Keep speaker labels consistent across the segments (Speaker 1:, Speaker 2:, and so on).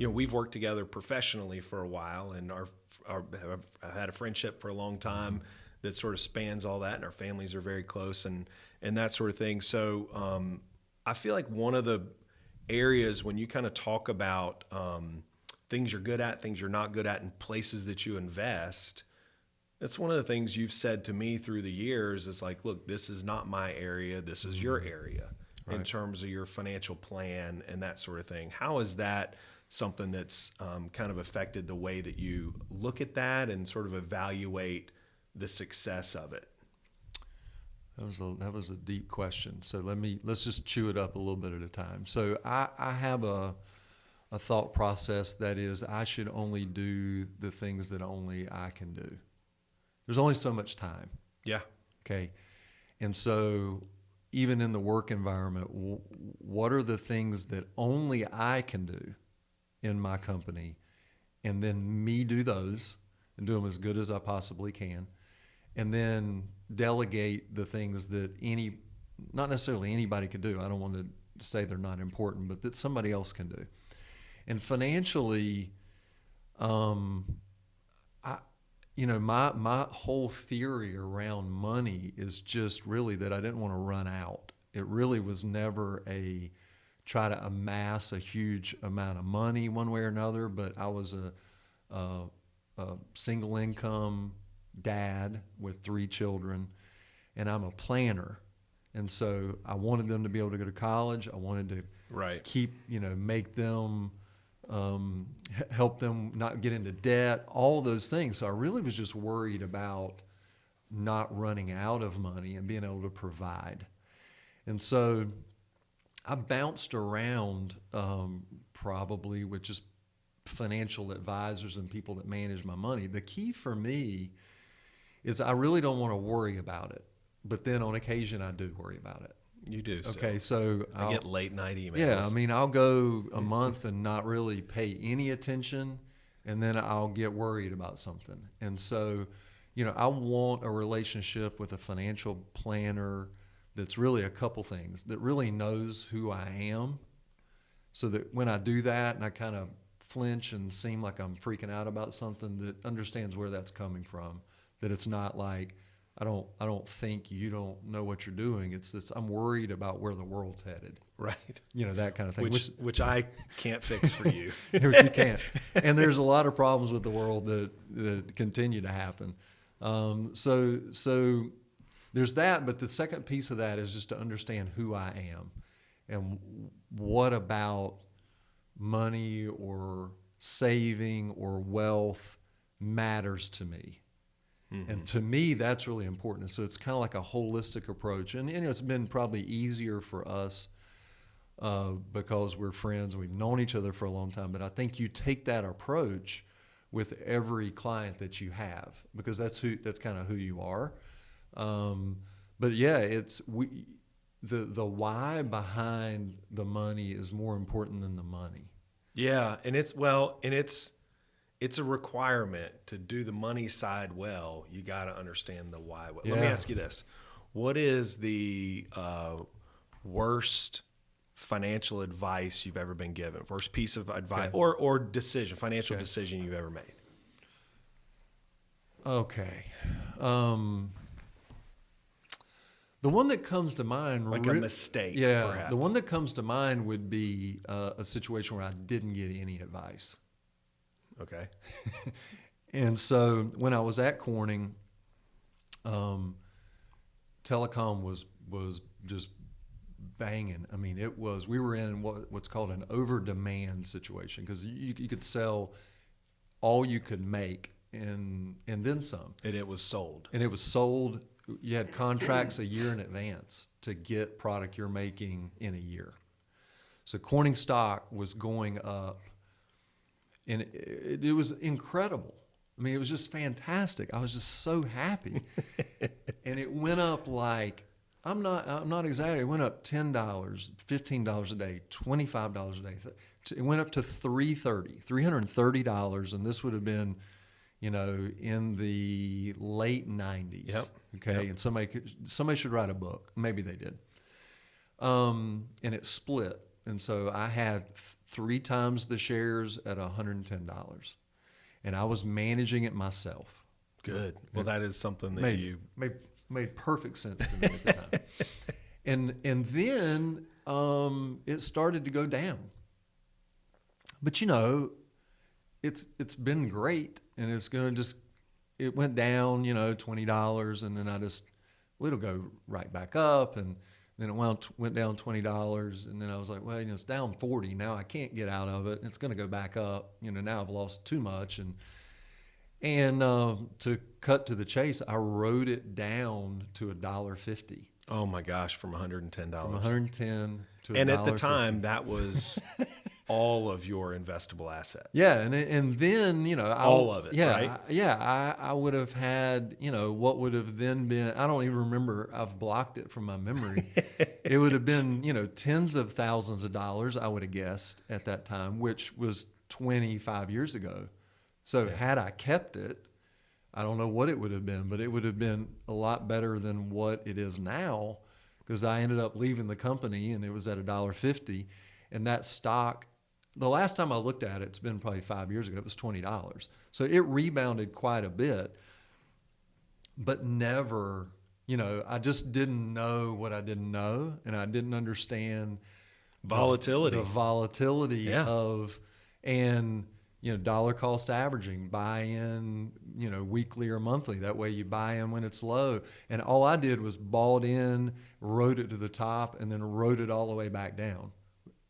Speaker 1: we've worked together professionally for a while, and I've had a friendship for a long time that sort of spans all that, and our families are very close and that sort of thing. So I feel like one of the areas when you kind of talk about things you're good at, things you're not good at, and places that you invest, that's one of the things you've said to me through the years is like, look, this is not my area, this is your area in terms of your financial plan and that sort of thing. How is that something that's kind of affected the way that you look at that and sort of evaluate the success of it?
Speaker 2: That was a deep question. So let's just chew it up a little bit at a time. So I have a thought process that is I should only do the things that only I can do. There's only so much time.
Speaker 1: Yeah.
Speaker 2: Okay. And so even in the work environment, what are the things that only I can do in my company, and then me do those and do them as good as I possibly can, and then delegate the things that not necessarily anybody could do. I don't want to say they're not important, but that somebody else can do. And financially, my whole theory around money is just really that I didn't want to run out. It really was never try to amass a huge amount of money one way or another, but I was a single income dad with 3 children, and I'm a planner. And so I wanted them to be able to go to college. I wanted to keep, make them, help them not get into debt, all those things. So I really was just worried about not running out of money and being able to provide. And so I bounced around probably with just financial advisors and people that manage my money. The key for me is I really don't want to worry about it, but then on occasion I do worry about it.
Speaker 1: You do.
Speaker 2: Okay, so
Speaker 1: I get late night emails.
Speaker 2: Yeah, I mean, I'll go a month and not really pay any attention, and then I'll get worried about something. And so, I want a relationship with a financial planner that's really a couple things, that really knows who I am, so that when I do that and I kind of flinch and seem like I'm freaking out about something, that understands where that's coming from, that it's not like, I don't think you don't know what you're doing. It's this, I'm worried about where the world's headed.
Speaker 1: Right.
Speaker 2: That kind of thing.
Speaker 1: Which I can't fix for you.
Speaker 2: You can't. And there's a lot of problems with the world that continue to happen. So there's that, but the second piece of that is just to understand who I am and what about money or saving or wealth matters to me. Mm-hmm. And to me, that's really important. So it's kind of like a holistic approach. And it's been probably easier for us because we're friends. We've known each other for a long time. But I think you take that approach with every client that you have, because that's kind of who you are. But yeah, the why behind the money is more important than the money.
Speaker 1: Yeah, and it's a requirement to do the money side well. You got to understand the why.
Speaker 2: Yeah.
Speaker 1: Let me ask you this: what is the worst financial advice you've ever been given? Worst piece of advice or decision, financial decision you've ever made?
Speaker 2: Okay. The one that comes to mind,
Speaker 1: like a mistake, perhaps.
Speaker 2: The one that comes to mind would be a situation where I didn't get any advice.
Speaker 1: Okay.
Speaker 2: And so when I was at Corning, telecom was just banging. I mean, we were in what's called an over-demand situation, because you could sell all you could make and then some.
Speaker 1: And it was sold.
Speaker 2: You had contracts a year in advance to get product you're making in a year. So Corning stock was going up, and it was incredible. I mean, it was just fantastic. I was just so happy. And it went up like, I'm not exaggerating, it went up $10, $15 a day, $25 a day. It went up to $330, and this would have been, in the late 90s.
Speaker 1: Yep.
Speaker 2: Okay, yep. And somebody should write a book. Maybe they did. And it split. And so I had 3 times the shares at $110, and I was managing it myself.
Speaker 1: Good. Well, that is something that
Speaker 2: Made perfect sense to me at the time. And then it started to go down. But it's been great, and it's going to it went down, $20, and then it'll go right back up, and then it went down $20, and then I was like, well, it's down 40 now. I can't get out of it. It's going to go back up. Now I've lost too much, and to cut to the chase, I wrote it down to $1.50.
Speaker 1: Oh my gosh, from $110.
Speaker 2: From $110 to $1.50.
Speaker 1: And at the time, that was all of your investable assets.
Speaker 2: Yeah, and then
Speaker 1: all of it.
Speaker 2: Yeah,
Speaker 1: right?
Speaker 2: I would have had what would have then been. I don't even remember. I've blocked it from my memory. It would have been tens of thousands of dollars. I would have guessed at that time, which was 25 years ago. So had I kept it, I don't know what it would have been, but it would have been a lot better than what it is now, because I ended up leaving the company and it was at $1.50. And that stock, the last time I looked at it, it's been probably 5 years ago, it was $20. So it rebounded quite a bit, but never, I just didn't know what I didn't know, and I didn't understand
Speaker 1: Volatility.
Speaker 2: The volatility of, and dollar cost averaging, buy in, weekly or monthly. That way you buy in when it's low. And all I did was bought in, rode it to the top, and then rode it all the way back down.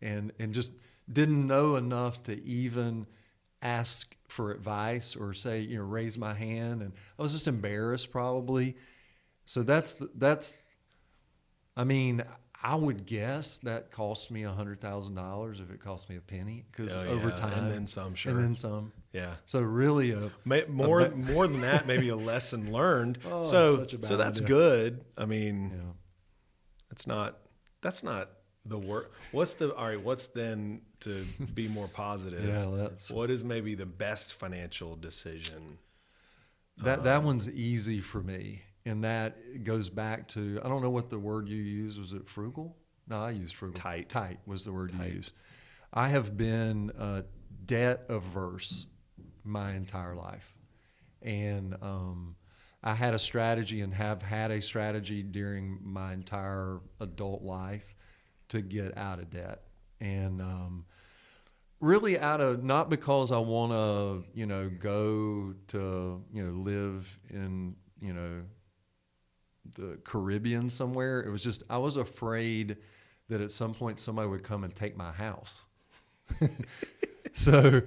Speaker 2: And just didn't know enough to even ask for advice or say, raise my hand. And I was just embarrassed probably. So I would guess that cost me $100,000 if it cost me a penny, because over time,
Speaker 1: and then some, sure,
Speaker 2: and then some.
Speaker 1: Yeah.
Speaker 2: So really,
Speaker 1: more than that, maybe a lesson learned.
Speaker 2: Oh,
Speaker 1: so that's
Speaker 2: idea.
Speaker 1: good. I mean, that's not the work. What's then to be more positive? What is maybe the best financial decision?
Speaker 2: That one's easy for me. And that goes back to, I don't know what the word you used. Was it frugal? No, I used frugal. Tight was the word you used. I have been debt averse my entire life. And I had a strategy and have had a strategy during my entire adult life to get out of debt. And really not because I want to, go to, live in, the Caribbean somewhere. It was just, I was afraid that at some point somebody would come and take my house. So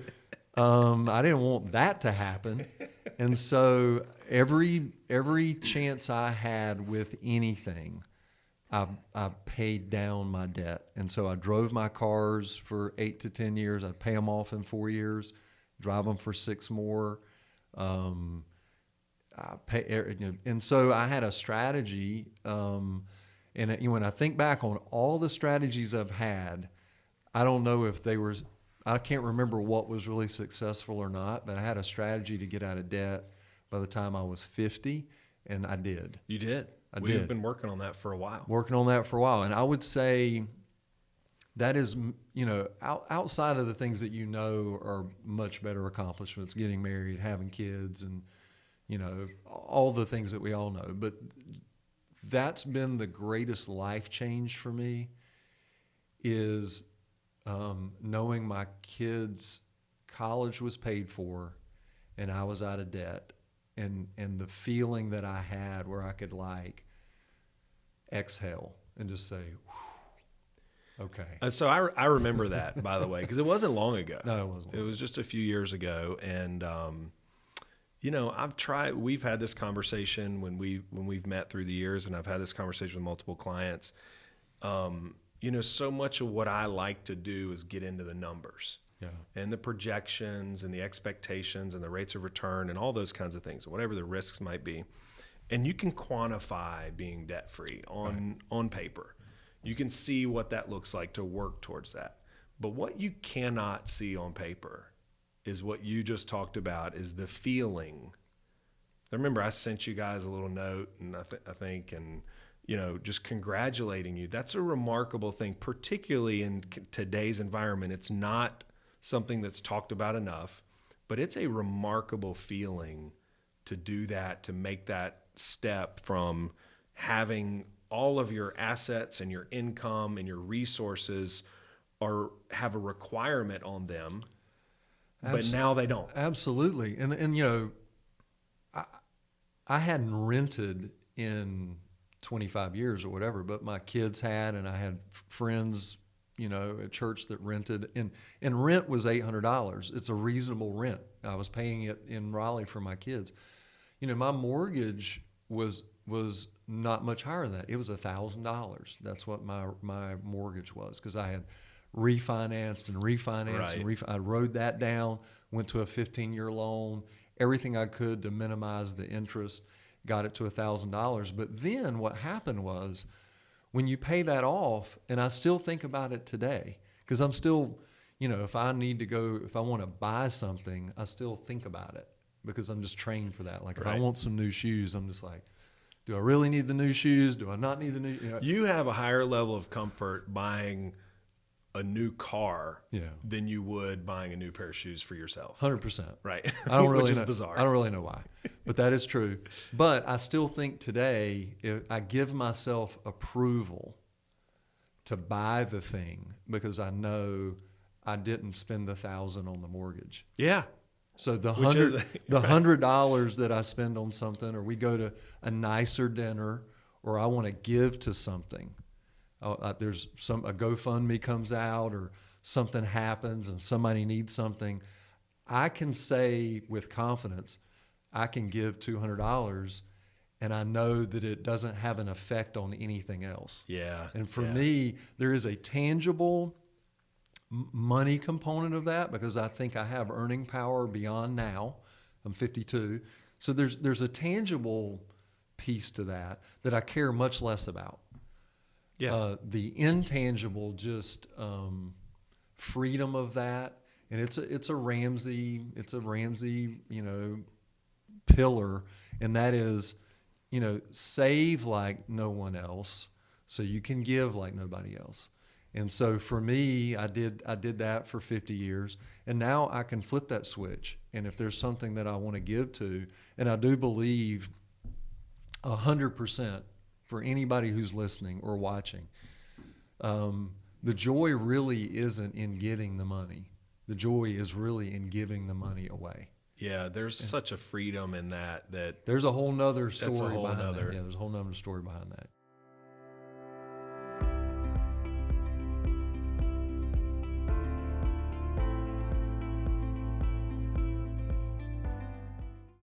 Speaker 2: I didn't want that to happen. And so every chance I had with anything, I paid down my debt. And so I drove my cars for 8 to 10 years. I'd pay them off in 4 years, drive them for 6 more. And so I had a strategy, and when I think back on all the strategies I've had, I don't know if I can't remember what was really successful or not, but I had a strategy to get out of debt by the time I was 50, and I did.
Speaker 1: You did? We've been working on that for a while. And I would say that is, outside of the things that are much better accomplishments, getting married, having kids, and all the things that we all know. But that's been the greatest life change for me, is knowing my kids' college was paid for and I was out of debt, and the feeling that I had where I could exhale and just say, whew, okay. So I remember that, by the way, because it wasn't long ago.
Speaker 2: No, it wasn't.
Speaker 1: It was just a few years ago. And, we've had this conversation when we've met through the years, and I've had this conversation with multiple clients. So much of what I like to do is get into the numbers and the projections and the expectations and the rates of return and all those kinds of things, whatever the risks might be. And you can quantify being debt-free on paper. You can see what that looks like to work towards that. But what you cannot see on paper is what you just talked about, is the feeling. I remember I sent you guys a little note, and I think, and just congratulating you. That's a remarkable thing, particularly in today's environment. It's not something that's talked about enough, but it's a remarkable feeling to do that, to make that step from having all of your assets and your income and your resources have a requirement on them, but now they don't.
Speaker 2: Absolutely. And I hadn't rented in 25 years or whatever, but my kids had, and I had friends, at church that rented, and rent was $800. It's a reasonable rent. I was paying it in Raleigh for my kids. My mortgage was not much higher than that. It was $1,000. That's what my mortgage was, because I had refinanced and refinanced.
Speaker 1: Right.
Speaker 2: I rode that down, went to a 15-year loan, everything I could to minimize the interest, got it to $1,000. But then what happened was, when you pay that off, and I still think about it today, because I'm still, if I want to buy something, I still think about it, because I'm just trained for that. Like if I want some new shoes, I'm just like, do I really need the new shoes? Do I not need the new?
Speaker 1: You have a higher level of comfort buying a new car than you would buying a new pair of shoes for yourself.
Speaker 2: 100%.
Speaker 1: Right.
Speaker 2: I don't really
Speaker 1: Which is
Speaker 2: know,
Speaker 1: bizarre.
Speaker 2: I don't really know why, but that is true. But I still think today, if I give myself approval to buy the thing, because I know I didn't spend the $1,000 on the mortgage.
Speaker 1: Yeah.
Speaker 2: So the $100 that I spend on something, or we go to a nicer dinner, or I want to give to something. There's a GoFundMe comes out, or something happens and somebody needs something. I can say with confidence, I can give $200, and I know that it doesn't have an effect on anything else.
Speaker 1: Yeah.
Speaker 2: And for me, there is a tangible money component of that, because I think I have earning power beyond now. I'm 52. So there's a tangible piece to that I care much less about.
Speaker 1: Yeah.
Speaker 2: The intangible, just freedom of that, and it's a Ramsey pillar, and that is, save like no one else, so you can give like nobody else. And so for me, I did that for 50 years, and now I can flip that switch. And if there's something that I want to give to, and I do believe 100% for anybody who's listening or watching, the joy really isn't in getting the money. The joy is really in giving the money away.
Speaker 1: Yeah, there's such a freedom in that
Speaker 2: there's a whole nother story
Speaker 1: behind
Speaker 2: that. Yeah, there's a whole nother story behind that.